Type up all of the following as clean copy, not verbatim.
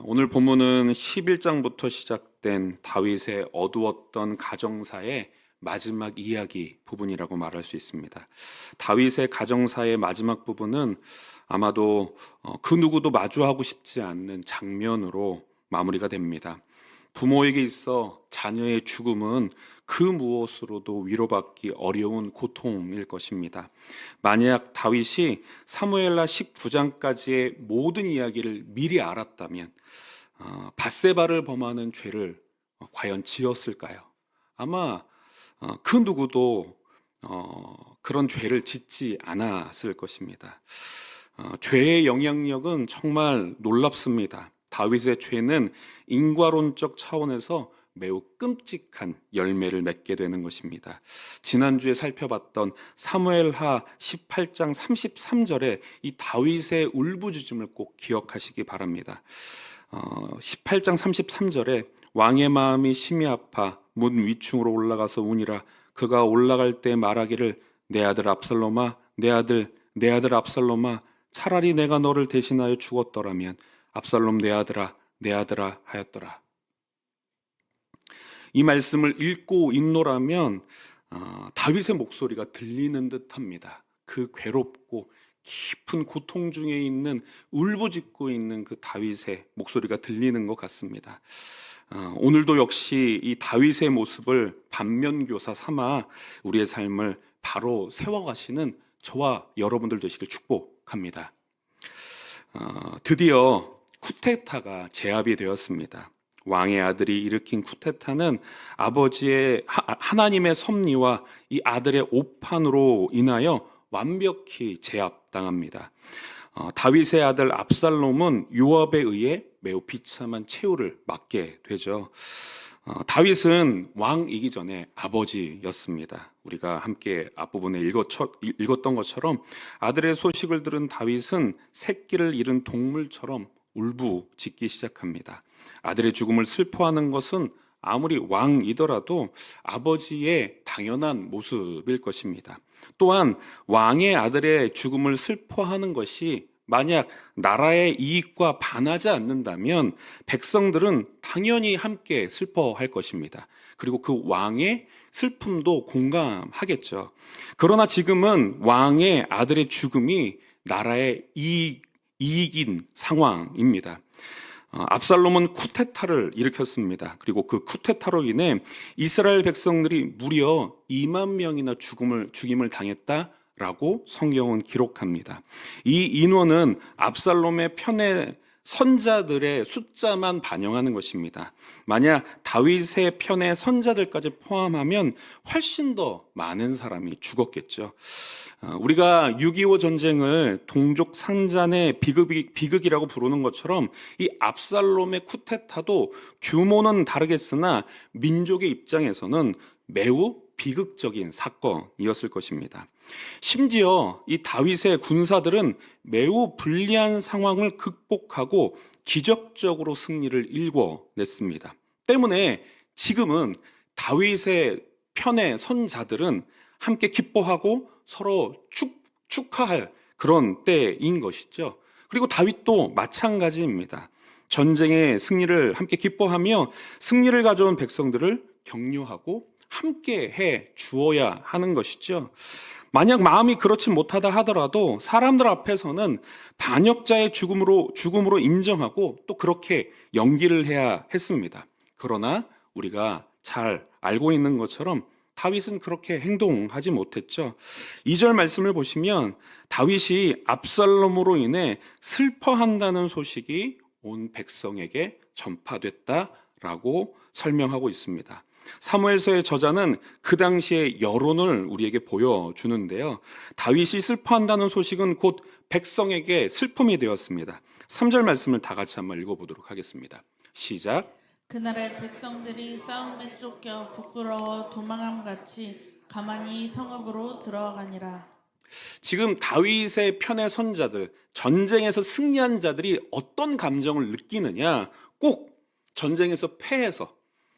오늘 본문은 11장부터 시작된 다윗의 어두웠던 가정사의 마지막 이야기 부분이라고 말할 수 있습니다. 다윗의 가정사의 마지막 부분은 아마도 그 누구도 마주하고 싶지 않는 장면으로 마무리가 됩니다. 부모에게 있어 자녀의 죽음은 그 무엇으로도 위로받기 어려운 고통일 것입니다. 만약 다윗이 사무엘하 19장까지의 모든 이야기를 미리 알았다면 밧세바를 범하는 죄를 과연 지었을까요? 아마 그 누구도 그런 죄를 짓지 않았을 것입니다. 죄의 영향력은 정말 놀랍습니다. 다윗의 죄는 인과론적 차원에서 매우 끔찍한 열매를 맺게 되는 것입니다. 지난주에 살펴봤던 사무엘하 18장 33절에 이 다윗의 울부짖음을 꼭 기억하시기 바랍니다. 18장 33절에 왕의 마음이 심히 아파 문 위층으로 올라가서 우니라. 그가 올라갈 때 말하기를 내 아들 압살롬아, 내 아들 압살롬아, 차라리 내가 너를 대신하여 죽었더라면 압살롬 내 아들아 하였더라. 이 말씀을 읽고 있노라면 다윗의 목소리가 들리는 듯합니다. 그 괴롭고 깊은 고통 중에 있는 울부짖고 있는 그 다윗의 목소리가 들리는 것 같습니다. 오늘도 역시 이 다윗의 모습을 반면교사 삼아 우리의 삶을 바로 세워가시는 저와 여러분들 되시길 축복합니다. 드디어 쿠데타가 제압이 되었습니다. 왕의 아들이 일으킨 쿠데타는 아버지의 하나님의 섭리와 이 아들의 오판으로 인하여 완벽히 제압당합니다. 다윗의 아들 압살롬은 요압에 의해 매우 비참한 최후를 맞게 되죠. 다윗은 왕이기 전에 아버지였습니다. 우리가 함께 앞부분에 읽었던 것처럼 아들의 소식을 들은 다윗은 새끼를 잃은 동물처럼 울부짖기 시작합니다. 아들의 죽음을 슬퍼하는 것은 아무리 왕이더라도 아버지의 당연한 모습일 것입니다. 또한 왕의 아들의 죽음을 슬퍼하는 것이 만약 나라의 이익과 반하지 않는다면 백성들은 당연히 함께 슬퍼할 것입니다. 그리고 그 왕의 슬픔도 공감하겠죠. 그러나 지금은 왕의 아들의 죽음이 나라의 이익인 상황입니다. 압살롬은 쿠데타를 일으켰습니다. 그리고 그 쿠데타로 인해 이스라엘 백성들이 무려 2만 명이나 죽임을 당했다라고 성경은 기록합니다. 이 인원은 압살롬의 편에 선자들의 숫자만 반영하는 것입니다. 만약 다윗의 편의 선자들까지 포함하면 훨씬 더 많은 사람이 죽었겠죠. 우리가 6.25 전쟁을 동족 상잔의 비극이라고 부르는 것처럼 이 압살롬의 쿠데타도 규모는 다르겠으나 민족의 입장에서는 매우 비극적인 사건이었을 것입니다. 심지어 이 다윗의 군사들은 매우 불리한 상황을 극복하고 기적적으로 승리를 일궈냈습니다. 때문에 지금은 다윗의 편의 선자들은 함께 기뻐하고 서로 축하할 그런 때인 것이죠. 그리고 다윗도 마찬가지입니다. 전쟁의 승리를 함께 기뻐하며 승리를 가져온 백성들을 격려하고 함께 해 주어야 하는 것이죠. 만약 마음이 그렇지 못하다 하더라도 사람들 앞에서는 반역자의 죽음으로 인정하고 또 그렇게 연기를 해야 했습니다. 그러나 우리가 잘 알고 있는 것처럼 다윗은 그렇게 행동하지 못했죠. 2절 말씀을 보시면 다윗이 압살롬으로 인해 슬퍼한다는 소식이 온 백성에게 전파됐다라고 설명하고 있습니다. 사무엘서의 저자는 그 당시의 여론을 우리에게 보여주는데요. 다윗이 슬퍼한다는 소식은 곧 백성에게 슬픔이 되었습니다. 3절 말씀을 다 같이 한번 읽어보도록 하겠습니다. 시작. 그날의 백성들이 싸움에 쫓겨 부끄러워 도망함같이 가만히 성읍으로 들어가니라. 지금 다윗의 편의 선자들, 전쟁에서 승리한 자들이 어떤 감정을 느끼느냐? 꼭 전쟁에서 패해서,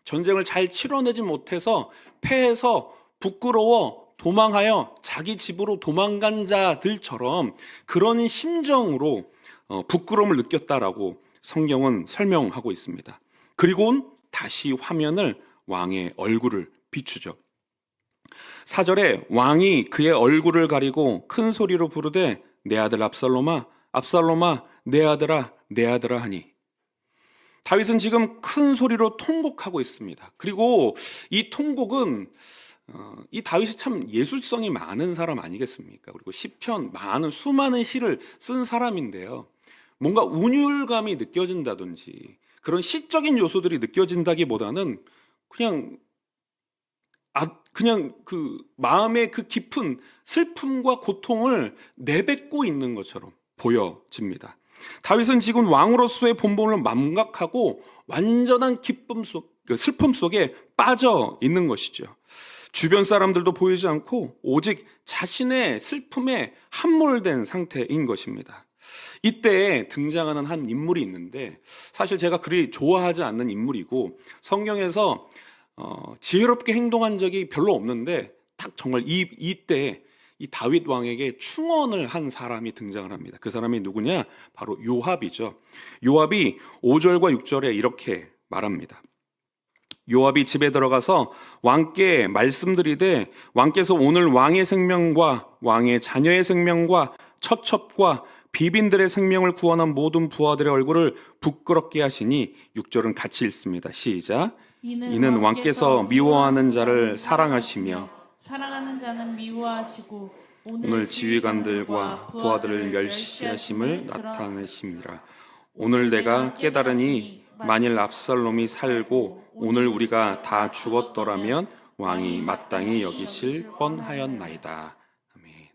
전쟁을 잘 치러내지 못해서 패해서 부끄러워 도망하여 자기 집으로 도망간 자들처럼 그런 심정으로 부끄러움을 느꼈다라고 성경은 설명하고 있습니다. 그리고는 다시 화면을 왕의 얼굴을 비추죠. 4절에 왕이 그의 얼굴을 가리고 큰 소리로 부르되 내 아들 압살롬아 압살롬아 내 아들아 내 아들아 하니, 다윗은 지금 큰 소리로 통곡하고 있습니다. 그리고 이 통곡은 이 다윗이 참 예술성이 많은 사람 아니겠습니까? 그리고 시편 많은 수많은 시를 쓴 사람인데요. 뭔가 운율감이 느껴진다든지 그런 시적인 요소들이 느껴진다기보다는 그냥 그 마음의 그 깊은 슬픔과 고통을 내뱉고 있는 것처럼 보여집니다. 다윗은 지금 왕으로서의 본분을 망각하고 완전한 슬픔 속에 빠져 있는 것이죠. 주변 사람들도 보이지 않고 오직 자신의 슬픔에 함몰된 상태인 것입니다. 이때 등장하는 한 인물이 있는데, 사실 제가 그리 좋아하지 않는 인물이고 성경에서 지혜롭게 행동한 적이 별로 없는데, 딱 정말 이때 이 다윗 왕에게 충언을 한 사람이 등장을 합니다. 그 사람이 누구냐? 바로 요압이죠. 요압이 5절과 6절에 이렇게 말합니다. 요압이 집에 들어가서 왕께 말씀드리되 왕께서 오늘 왕의 생명과 왕의 자녀의 생명과 처첩과 비빈들의 생명을 구원한 모든 부하들의 얼굴을 부끄럽게 하시니, 6절은 같이 읽습니다. 시작. 이는 왕께서 미워하는 자를 사랑하시며 사랑하는 자는 미워하시고 오늘 지휘관들과 부하들을 멸시하심을 나타내심이라. 오늘 내가 깨달으니 만일 압살롬이 살고 오늘 우리가 다 죽었더라면 왕이 마땅히 여기실 뻔하였나이다. 아멘.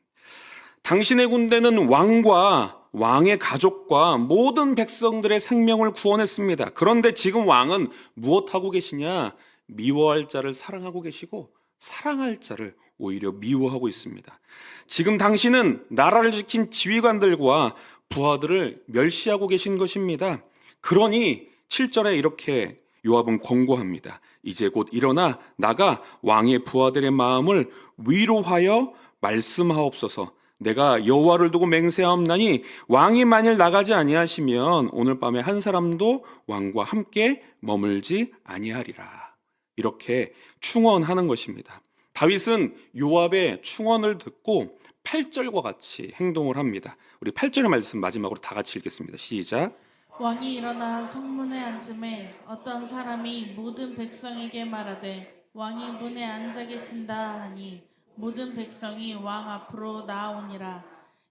당신의 군대는 왕과 왕의 가족과 모든 백성들의 생명을 구원했습니다. 그런데 지금 왕은 무엇하고 계시냐? 미워할 자를 사랑하고 계시고 사랑할 자를 오히려 미워하고 있습니다. 지금 당신은 나라를 지킨 지휘관들과 부하들을 멸시하고 계신 것입니다. 그러니 7절에 이렇게 요압은 권고합니다. 이제 곧 일어나 나가 왕의 부하들의 마음을 위로하여 말씀하옵소서. 내가 여호와를 두고 맹세하옵나니 왕이 만일 나가지 아니하시면 오늘 밤에 한 사람도 왕과 함께 머물지 아니하리라. 이렇게 충언하는 것입니다. 다윗은 요압의 충언을 듣고 8절과 같이 행동을 합니다. 우리 8절의 말씀 마지막으로 다 같이 읽겠습니다. 시작. 왕이 일어나 성문에 앉음에 어떤 사람이 모든 백성에게 말하되 왕이 문에 앉아 계신다 하니 모든 백성이 왕 앞으로 나아오니라.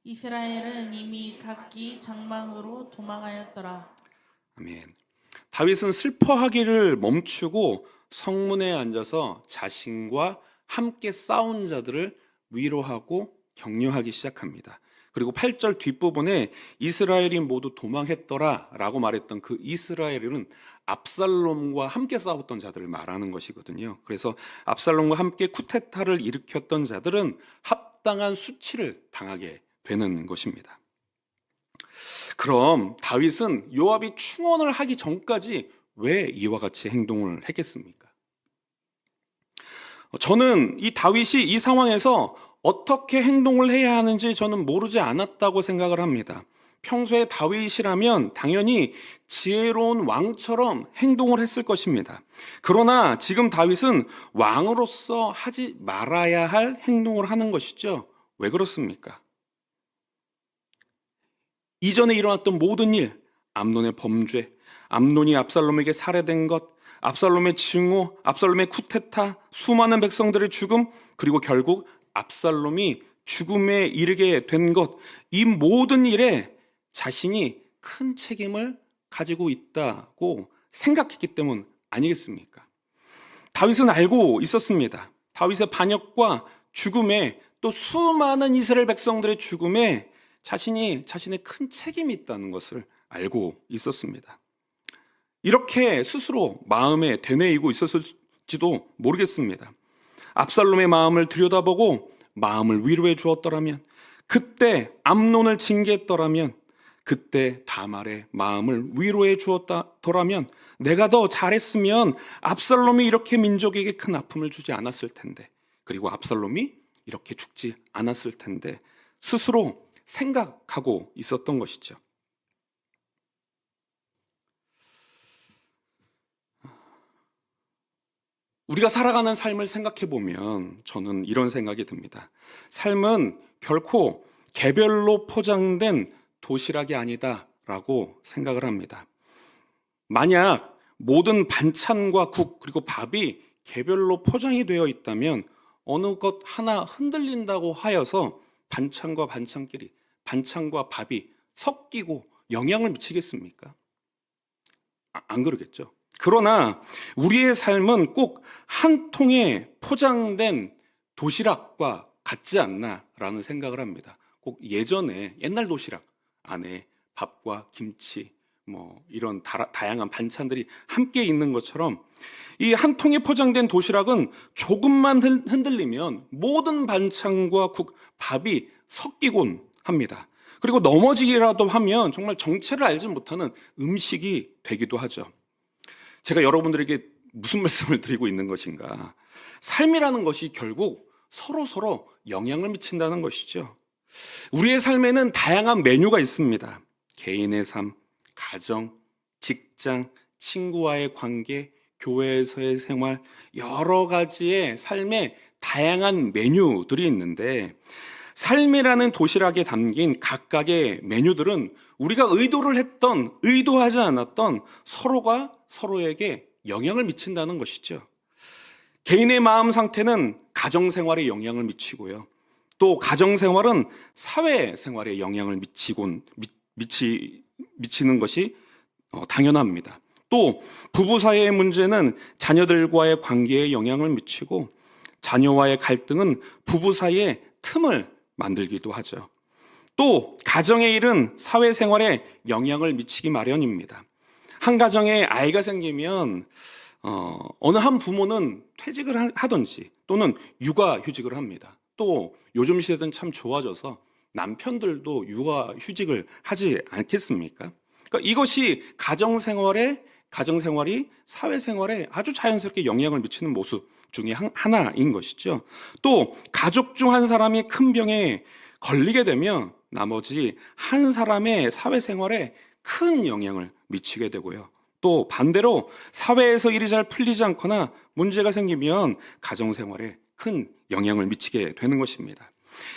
이스라엘은 이미 각기 장막으로 도망하였더라. 아멘. 다윗은 슬퍼하기를 멈추고 성문에 앉아서 자신과 함께 싸운 자들을 위로하고 격려하기 시작합니다. 그리고 8절 뒷부분에 이스라엘이 모두 도망했더라 라고 말했던 그 이스라엘은 압살롬과 함께 싸웠던 자들을 말하는 것이거든요. 그래서 압살롬과 함께 쿠데타를 일으켰던 자들은 합당한 수치를 당하게 되는 것입니다. 그럼 다윗은 요압이 충언을 하기 전까지 왜 이와 같이 행동을 했겠습니까? 저는 이 다윗이 이 상황에서 어떻게 행동을 해야 하는지 저는 모르지 않았다고 생각을 합니다. 평소에 다윗이라면 당연히 지혜로운 왕처럼 행동을 했을 것입니다. 그러나 지금 다윗은 왕으로서 하지 말아야 할 행동을 하는 것이죠. 왜 그렇습니까? 이전에 일어났던 모든 일, 암논의 범죄, 암논이 압살롬에게 살해된 것, 압살롬의 증오, 압살롬의 쿠데타, 수많은 백성들의 죽음, 그리고 결국 압살롬이 죽음에 이르게 된 것, 이 모든 일에 자신이 큰 책임을 가지고 있다고 생각했기 때문 아니겠습니까? 다윗은 알고 있었습니다. 다윗의 반역과 죽음에, 또 수많은 이스라엘 백성들의 죽음에 자신의 큰 책임이 있다는 것을 알고 있었습니다. 이렇게 스스로 마음에 되뇌이고 있었을지도 모르겠습니다. 압살롬의 마음을 들여다보고 마음을 위로해 주었더라면, 그때 암논을 징계했더라면, 그때 다말의 마음을 위로해 주었더라면, 내가 더 잘했으면 압살롬이 이렇게 민족에게 큰 아픔을 주지 않았을 텐데, 그리고 압살롬이 이렇게 죽지 않았을 텐데 스스로 생각하고 있었던 것이죠. 우리가 살아가는 삶을 생각해 보면 저는 이런 생각이 듭니다. 삶은 결코 개별로 포장된 도시락이 아니다라고 생각을 합니다. 만약 모든 반찬과 국 그리고 밥이 개별로 포장이 되어 있다면 어느 것 하나 흔들린다고 하여서 반찬과 밥이 섞이고 영향을 미치겠습니까? 안 그러겠죠. 그러나 우리의 삶은 꼭 한 통에 포장된 도시락과 같지 않나라는 생각을 합니다. 꼭 옛날 도시락 안에 밥과 김치, 이런 다양한 반찬들이 함께 있는 것처럼 이 한 통에 포장된 도시락은 조금만 흔들리면 모든 반찬과 밥이 섞이곤 합니다. 그리고 넘어지기라도 하면 정말 정체를 알지 못하는 음식이 되기도 하죠. 제가 여러분들에게 무슨 말씀을 드리고 있는 것인가? 삶이라는 것이 결국 서로 영향을 미친다는 것이죠. 우리의 삶에는 다양한 메뉴가 있습니다. 개인의 삶, 가정, 직장, 친구와의 관계, 교회에서의 생활, 여러 가지의 삶의 다양한 메뉴들이 있는데 삶이라는 도시락에 담긴 각각의 메뉴들은 우리가 의도를 했던, 의도하지 않았던 서로가 서로에게 영향을 미친다는 것이죠. 개인의 마음 상태는 가정생활에 영향을 미치고요. 또 가정생활은 사회생활에 영향을 미치는 것이 당연합니다. 또 부부 사이의 문제는 자녀들과의 관계에 영향을 미치고 자녀와의 갈등은 부부 사이에 틈을 만들기도 하죠. 또 가정의 일은 사회생활에 영향을 미치기 마련입니다. 한 가정에 아이가 생기면 어느 한 부모는 퇴직을 하든지 또는 육아휴직을 합니다. 또 요즘 시대는 참 좋아져서 남편들도 육아휴직을 하지 않겠습니까? 그러니까 이것이 가정생활이 사회생활에 아주 자연스럽게 영향을 미치는 모습 중에 하나인 것이죠. 또 가족 중 한 사람이 큰 병에 걸리게 되면 나머지 한 사람의 사회생활에 큰 영향을 미치게 되고요. 또 반대로 사회에서 일이 잘 풀리지 않거나 문제가 생기면 가정생활에 큰 영향을 미치게 되는 것입니다.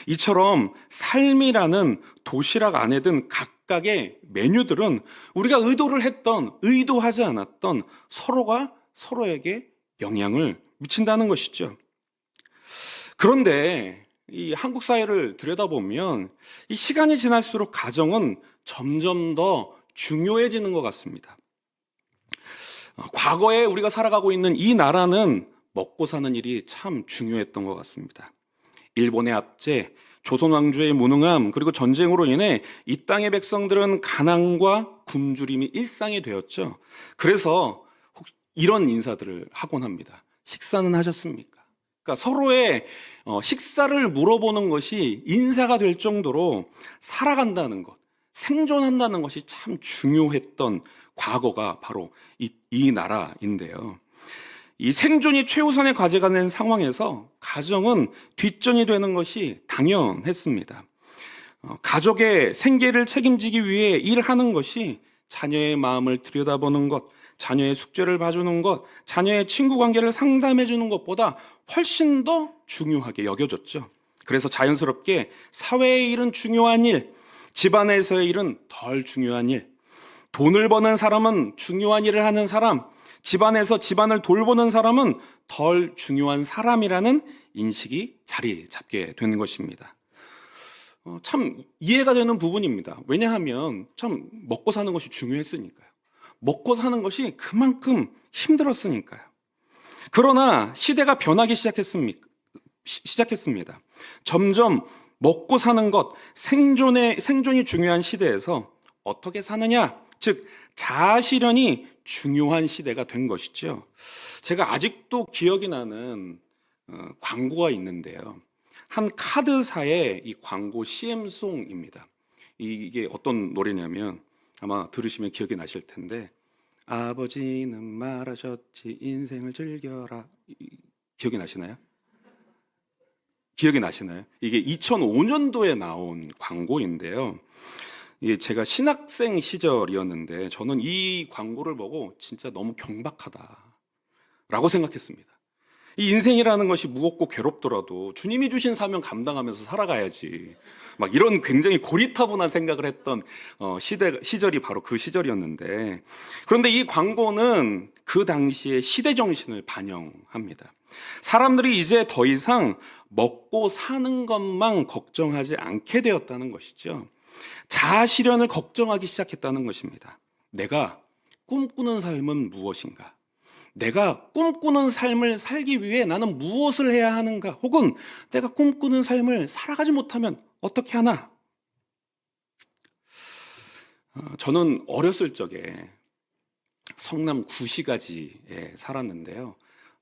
이처럼 삶이라는 도시락 안에 든 각각의 메뉴들은 우리가 의도를 했던, 의도하지 않았던 서로가 서로에게 영향을 미친다는 것이죠. 그런데 이 한국 사회를 들여다보면 이 시간이 지날수록 가정은 점점 더 중요해지는 것 같습니다. 과거에 우리가 살아가고 있는 이 나라는 먹고 사는 일이 참 중요했던 것 같습니다. 일본의 압제, 조선 왕조의 무능함, 그리고 전쟁으로 인해 이 땅의 백성들은 가난과 굶주림이 일상이 되었죠. 그래서 이런 인사들을 하곤 합니다. 식사는 하셨습니까? 그러니까 서로의 식사를 물어보는 것이 인사가 될 정도로 살아간다는 것, 생존한다는 것이 참 중요했던 과거가 바로 이 나라인데요. 이 생존이 최우선의 과제가 된 상황에서 가정은 뒷전이 되는 것이 당연했습니다. 가족의 생계를 책임지기 위해 일하는 것이 자녀의 마음을 들여다보는 것, 자녀의 숙제를 봐주는 것, 자녀의 친구 관계를 상담해 주는 것보다 훨씬 더 중요하게 여겨졌죠. 그래서 자연스럽게 사회의 일은 중요한 일, 집안에서의 일은 덜 중요한 일, 돈을 버는 사람은 중요한 일을 하는 사람, 집안에서 집안을 돌보는 사람은 덜 중요한 사람이라는 인식이 자리 잡게 되는 것입니다. 참 이해가 되는 부분입니다. 왜냐하면 참 먹고 사는 것이 중요했으니까요. 먹고 사는 것이 그만큼 힘들었으니까요. 그러나 시대가 변하기 시작했습니다. 점점 먹고 사는 것, 생존이 중요한 시대에서 어떻게 사느냐, 즉 자아실현이 중요한 시대가 된 것이죠. 제가 아직도 기억이 나는 광고가 있는데요. 한 카드사의 이 광고 CM송입니다. 이게 어떤 노래냐면 아마 들으시면 기억이 나실 텐데, 아버지는 말하셨지 인생을 즐겨라. 기억이 나시나요? 기억이 나시나요? 이게 2005년도에 나온 광고인데요. 이게 제가 신학생 시절이었는데 저는 이 광고를 보고 진짜 너무 경박하다라고 생각했습니다. 이 인생이라는 것이 무겁고 괴롭더라도 주님이 주신 사명 감당하면서 살아가야지. 막 이런 굉장히 고리타분한 생각을 했던 시절이 바로 그 시절이었는데, 그런데 이 광고는 그 당시의 시대 정신을 반영합니다. 사람들이 이제 더 이상 먹고 사는 것만 걱정하지 않게 되었다는 것이죠. 자아 실현을 걱정하기 시작했다는 것입니다. 내가 꿈꾸는 삶은 무엇인가? 내가 꿈꾸는 삶을 살기 위해 나는 무엇을 해야 하는가? 혹은 내가 꿈꾸는 삶을 살아가지 못하면 어떻게 하나? 저는 어렸을 적에 성남 구시가지에 살았는데요.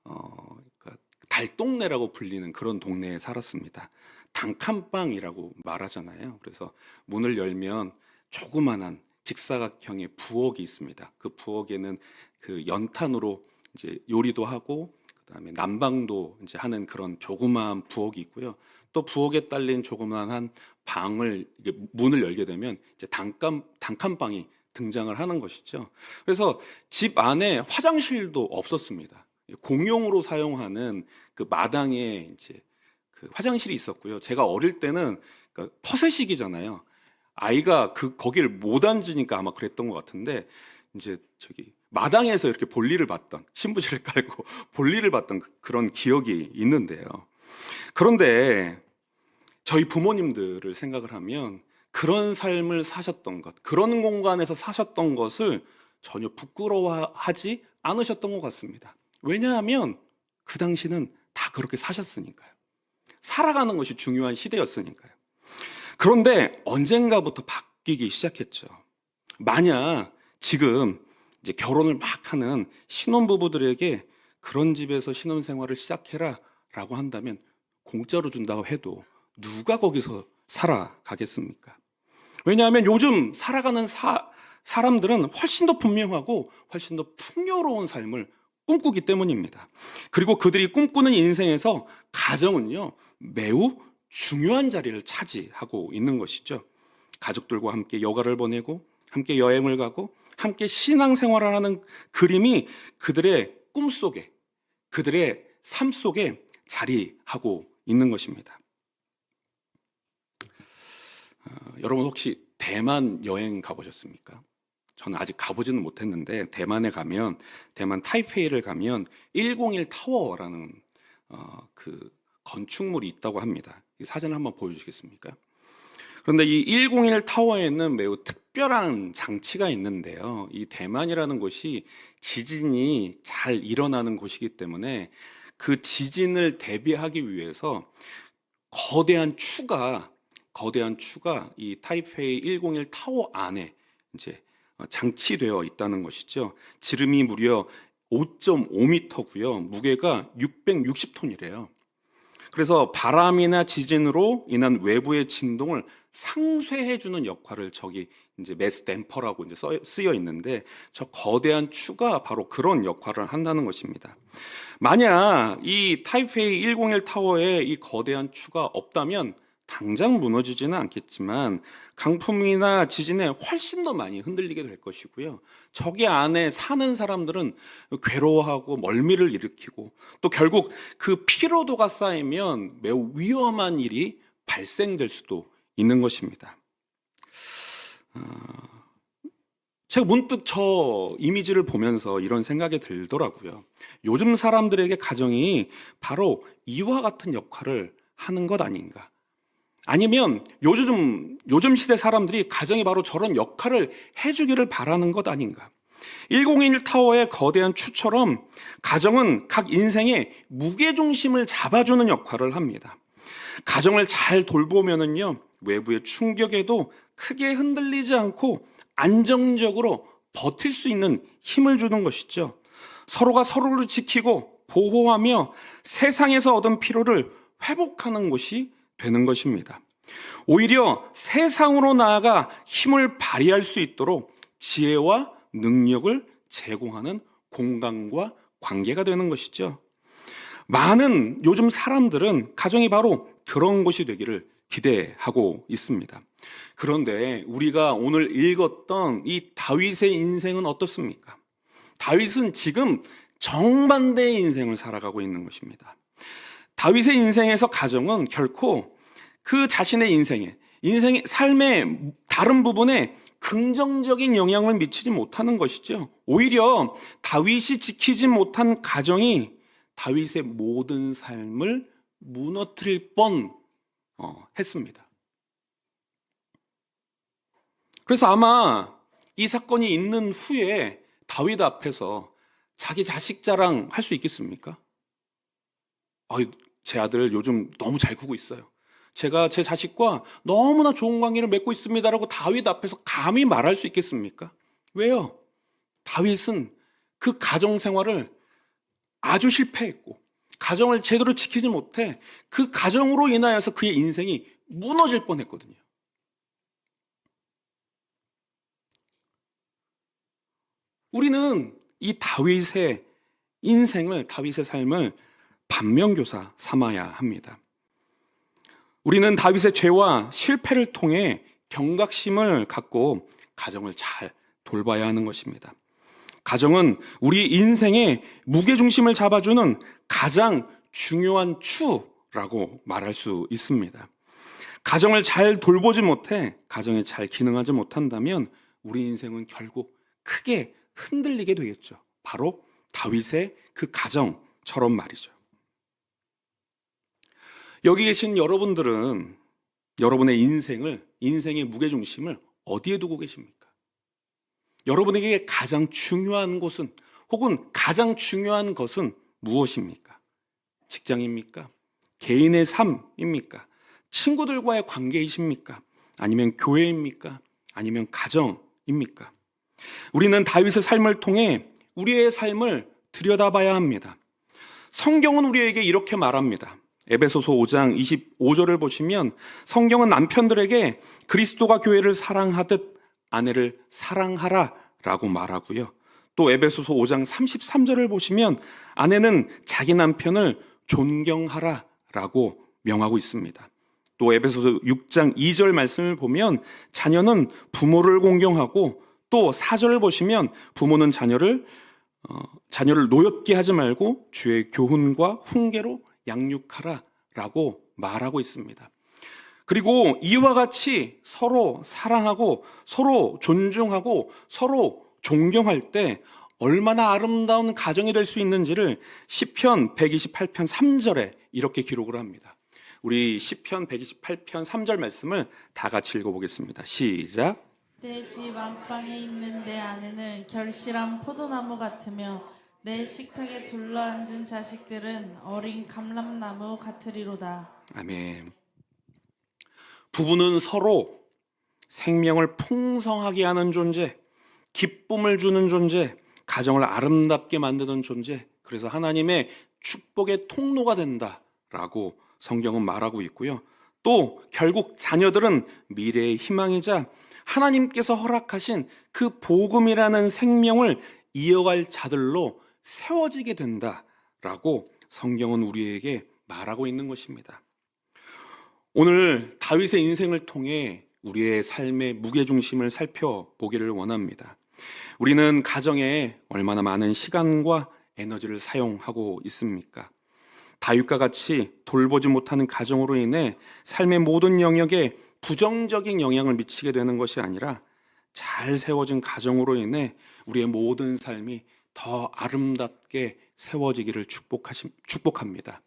그러니까 달동네라고 불리는 그런 동네에 살았습니다. 단칸방이라고 말하잖아요. 그래서 문을 열면 조그만한 직사각형의 부엌이 있습니다. 그 부엌에는 그 연탄으로 이제 요리도 하고, 그다음에 난방도 이제 하는 그런 조그마한 부엌이 있고요. 또 부엌에 딸린 조그마한 방을 문을 열게 되면 이제 단칸방이 등장을 하는 것이죠. 그래서 집 안에 화장실도 없었습니다. 공용으로 사용하는 그 마당에 이제 그 화장실이 있었고요. 제가 어릴 때는 그러니까 퍼세식이잖아요. 아이가 거기를 못 앉으니까 아마 그랬던 것 같은데, 이제 저기 마당에서 이렇게 볼일을 봤던, 신부지를 깔고 볼일을 봤던 그런 기억이 있는데요. 그런데 저희 부모님들을 생각을 하면 그런 삶을 사셨던 것, 그런 공간에서 사셨던 것을 전혀 부끄러워하지 않으셨던 것 같습니다. 왜냐하면 그 당시는 다 그렇게 사셨으니까요. 살아가는 것이 중요한 시대였으니까요. 그런데 언젠가부터 바뀌기 시작했죠. 만약 지금 이제 결혼을 막 하는 신혼부부들에게 그런 집에서 신혼생활을 시작해라 라고 한다면, 공짜로 준다고 해도 누가 거기서 살아가겠습니까? 왜냐하면 요즘 살아가는 사람들은 훨씬 더 분명하고 훨씬 더 풍요로운 삶을 꿈꾸기 때문입니다. 그리고 그들이 꿈꾸는 인생에서 가정은요, 매우 중요한 자리를 차지하고 있는 것이죠. 가족들과 함께 여가를 보내고, 함께 여행을 가고, 함께 신앙생활을 하는 그림이 그들의 꿈속에, 그들의 삶 속에 자리하고 있는 것입니다. 여러분 혹시 대만 여행 가보셨습니까? 저는 아직 가보지는 못했는데, 대만에 가면, 대만 타이페이를 가면 101 타워라는 그 건축물이 있다고 합니다. 이 사진을 한번 보여주시겠습니까? 그런데 이 101 타워에는 매우 특별한 장치가 있는데요. 이 대만이라는 곳이 지진이 잘 일어나는 곳이기 때문에 그 지진을 대비하기 위해서 거대한 추가 이 타이페이 101 타워 안에 이제 장치되어 있다는 것이죠. 지름이 무려 5.5m고요. 무게가 660톤이래요. 그래서 바람이나 지진으로 인한 외부의 진동을 상쇄해주는 역할을, 저기 이제 메스 댐퍼라고 이제 쓰여 있는데, 저 거대한 추가 바로 그런 역할을 한다는 것입니다. 만약 이 타이페이 101 타워에 이 거대한 추가 없다면 당장 무너지지는 않겠지만 강풍이나 지진에 훨씬 더 많이 흔들리게 될 것이고요. 저기 안에 사는 사람들은 괴로워하고 멀미를 일으키고, 또 결국 그 피로도가 쌓이면 매우 위험한 일이 발생될 수도 있는 것입니다. 제가 문득 저 이미지를 보면서 이런 생각이 들더라고요. 요즘 사람들에게 가정이 바로 이와 같은 역할을 하는 것 아닌가. 아니면 요즘 시대 사람들이 가정이 바로 저런 역할을 해주기를 바라는 것 아닌가. 101 타워의 거대한 추처럼 가정은 각 인생의 무게중심을 잡아주는 역할을 합니다. 가정을 잘 돌보면은요, 외부의 충격에도 크게 흔들리지 않고 안정적으로 버틸 수 있는 힘을 주는 것이죠. 서로가 서로를 지키고 보호하며 세상에서 얻은 피로를 회복하는 곳이 되는 것입니다. 오히려 세상으로 나아가 힘을 발휘할 수 있도록 지혜와 능력을 제공하는 공간과 관계가 되는 것이죠. 많은 요즘 사람들은 가정이 바로 그런 곳이 되기를 기대하고 있습니다. 그런데 우리가 오늘 읽었던 이 다윗의 인생은 어떻습니까? 다윗은 지금 정반대의 인생을 살아가고 있는 것입니다. 다윗의 인생에서 가정은 결코 그 자신의 인생의 삶의 다른 부분에 긍정적인 영향을 미치지 못하는 것이죠. 오히려 다윗이 지키지 못한 가정이 다윗의 모든 삶을 무너뜨릴 했습니다. 그래서 아마 이 사건이 있는 후에 다윗 앞에서 자기 자식 자랑 할 수 있겠습니까? 제 아들 요즘 너무 잘 크고 있어요. 제가 제 자식과 너무나 좋은 관계를 맺고 있습니다라고 다윗 앞에서 감히 말할 수 있겠습니까? 왜요? 다윗은 그 가정 생활을 아주 실패했고 가정을 제대로 지키지 못해 그 가정으로 인하여서 그의 인생이 무너질 뻔했거든요. 우리는 이 다윗의 다윗의 삶을 반면교사 삼아야 합니다. 우리는 다윗의 죄와 실패를 통해 경각심을 갖고 가정을 잘 돌봐야 하는 것입니다. 가정은 우리 인생의 무게중심을 잡아주는 가장 중요한 추라고 말할 수 있습니다. 가정을 잘 돌보지 못해 가정이 잘 기능하지 못한다면 우리 인생은 결국 크게 흔들리게 되겠죠. 바로 다윗의 그 가정처럼 말이죠. 여기 계신 여러분들은 여러분의 인생의 무게중심을 어디에 두고 계십니까? 여러분에게 가장 중요한 곳은 혹은 가장 중요한 것은 무엇입니까? 직장입니까? 개인의 삶입니까? 친구들과의 관계이십니까? 아니면 교회입니까? 아니면 가정입니까? 우리는 다윗의 삶을 통해 우리의 삶을 들여다봐야 합니다. 성경은 우리에게 이렇게 말합니다. 에베소서 5장 25절을 보시면 성경은 남편들에게 그리스도가 교회를 사랑하듯 아내를 사랑하라 라고 말하고요. 또 에베소서 5장 33절을 보시면 아내는 자기 남편을 존경하라 라고 명하고 있습니다. 또 에베소서 6장 2절 말씀을 보면 자녀는 부모를 공경하고 또 4절을 보시면 부모는 자녀를 노엽게 하지 말고 주의 교훈과 훈계로 양육하라 라고 말하고 있습니다. 그리고 이와 같이 서로 사랑하고 서로 존중하고 서로 존경할 때 얼마나 아름다운 가정이 될 수 있는지를 시편 128편 3절에 이렇게 기록을 합니다. 우리 시편 128편 3절 말씀을 다 같이 읽어보겠습니다. 시작. 내 집 안방에 있는 내 아내는 결실한 포도나무 같으며 내 식탁에 둘러앉은 자식들은 어린 감람나무 같으리로다. 아멘. 부부는 서로 생명을 풍성하게 하는 존재, 기쁨을 주는 존재, 가정을 아름답게 만드는 존재, 그래서 하나님의 축복의 통로가 된다라고 성경은 말하고 있고요. 또 결국 자녀들은 미래의 희망이자 하나님께서 허락하신 그 복음이라는 생명을 이어갈 자들로 세워지게 된다라고 성경은 우리에게 말하고 있는 것입니다. 오늘 다윗의 인생을 통해 우리의 삶의 무게중심을 살펴보기를 원합니다. 우리는 가정에 얼마나 많은 시간과 에너지를 사용하고 있습니까? 다윗과 같이 돌보지 못하는 가정으로 인해 삶의 모든 영역에 부정적인 영향을 미치게 되는 것이 아니라 잘 세워진 가정으로 인해 우리의 모든 삶이 더 아름답게 세워지기를 축복합니다.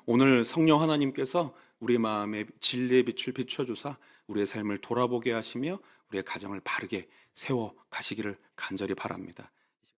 오늘 성령 하나님께서 우리 마음에 진리의 빛을 비춰주사 우리의 삶을 돌아보게 하시며 우리의 가정을 바르게 세워 가시기를 간절히 바랍니다.